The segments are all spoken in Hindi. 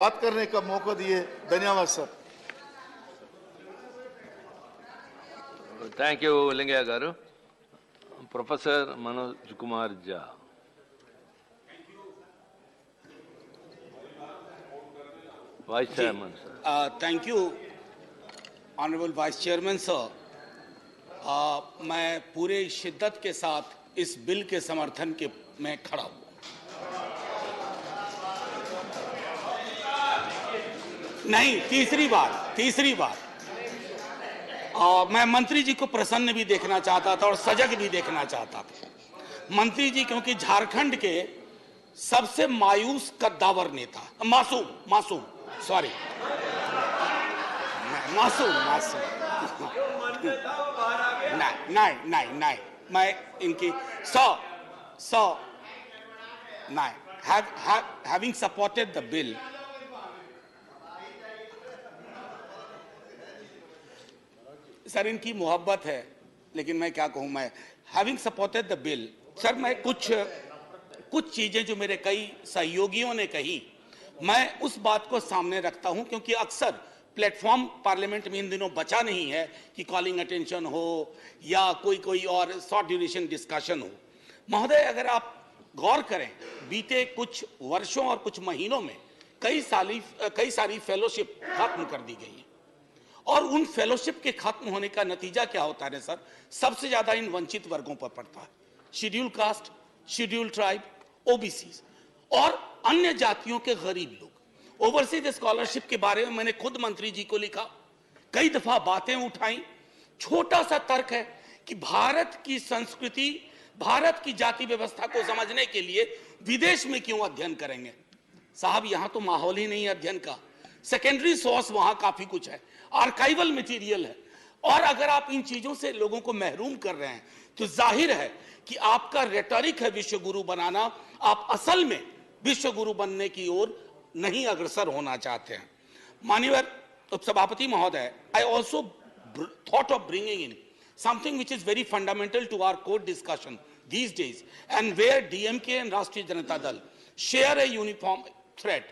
बात करने का मौका दिए, धन्यवाद सर। థ్యాంక్ యూ లింగయ్య గారు. ప్రొఫెసర్ మనోజ్ కుమార్ జా. Vice chairman sir. Thank you honourable vice chairman sir. मैं पूरे शिद्दत के साथ इस बिल के समर्थन के में खड़ा हूँ. नहीं, तीसरी बार मैं मंत्री जी को प्रसन्न भी देखना चाहता था और सजग भी देखना चाहता था. मंत्री जी क्योंकि झारखंड के सबसे मायूस कद्दावर नेता, मासूम सॉरी मासूम नहीं मैं इनकी having supported the bill, sir इनकी मोहब्बत है लेकिन मैं क्या कहूं, मैं having supported the bill, sir मैं कुछ चीजें जो मेरे कई सहयोगियों ने कही मैं उस बात को सामने रखता हूं क्योंकि अक्सर प्लेटफॉर्म पार्लियामेंट में इन दिनों बचा नहीं है कि कॉलिंग अटेंशन हो या कोई और शॉर्ट ड्यूरेशन डिस्कशन हो. महोदय अगर आप गौर करें बीते कुछ वर्षों और कुछ महीनों में कई सारी फेलोशिप खत्म कर दी गई है और उन फेलोशिप के खत्म होने का नतीजा क्या होता है सर, सबसे ज्यादा इन वंचित वर्गों पर पड़ता है. Schedule caste, schedule tribe, OBC और अन्य जातियों के गरीब लोग. ओवरसीज स्कॉलरशिप के बारे में मैंने खुद मंत्री जी को लिखा, कई दफा बातें उठाई. छोटा सा तर्क है कि भारत की संस्कृति, भारत की जाति व्यवस्था को समझने के लिए विदेश में क्यों अध्ययन करेंगे. साहब यहां तो माहौल ही नहीं अध्ययन का. सेकेंडरी सोर्स वहां काफी कुछ है, आर्काइवल मटेरियल है और अगर आप इन चीजों से लोगों को महरूम कर रहे हैं तो जाहिर है कि आपका रेटोरिक है विश्व गुरु बनाना, आप असल में विश्व गुरु बनने की ओर नहीं अग्रसर होना चाहते हैं. माननीय उपसभापति महोदय, I also thought of bringing in something which is very fundamental to our court discussion these days and where DMK and Rashtriya Janata Dal share a uniform thread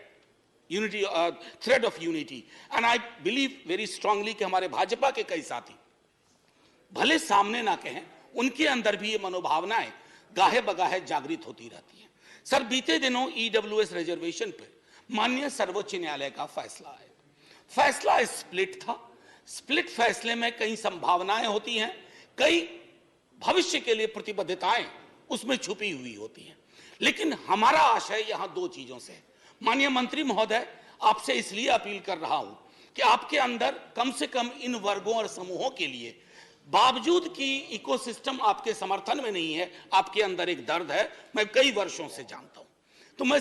of unity and I believe very strongly कि हमारे भाजपा के कई साथी भले सामने ना कहें, उनके अंदर भी ये मनोभावनाएं गाहे बगाहे जागृत होती रहती हैं. सर बीते दिनों EWS रिजर्वेशन पर माननीय सर्वोच्च न्यायालय का फैसला है. फैसला स्प्लिट था. स्प्लिट फैसले में कई संभावनाएं होती हैं, कई भविष्य के लिए प्रतिबद्धताएं उसमें छुपी हुई होती हैं. लेकिन हमारा आशय यहां दो चीजों से है. माननीय मंत्री महोदय, आपसे इसलिए अपील कर रहा हूं कि आपके अंदर कम से कम इन वर्गों और समूहों के लिए, बावजूद कि इकोसिस्टम आपके समर्थन में नहीं है, आपके अंदर एक दर्द है, मैं कई वर्षों से जानता हूं. तो मैं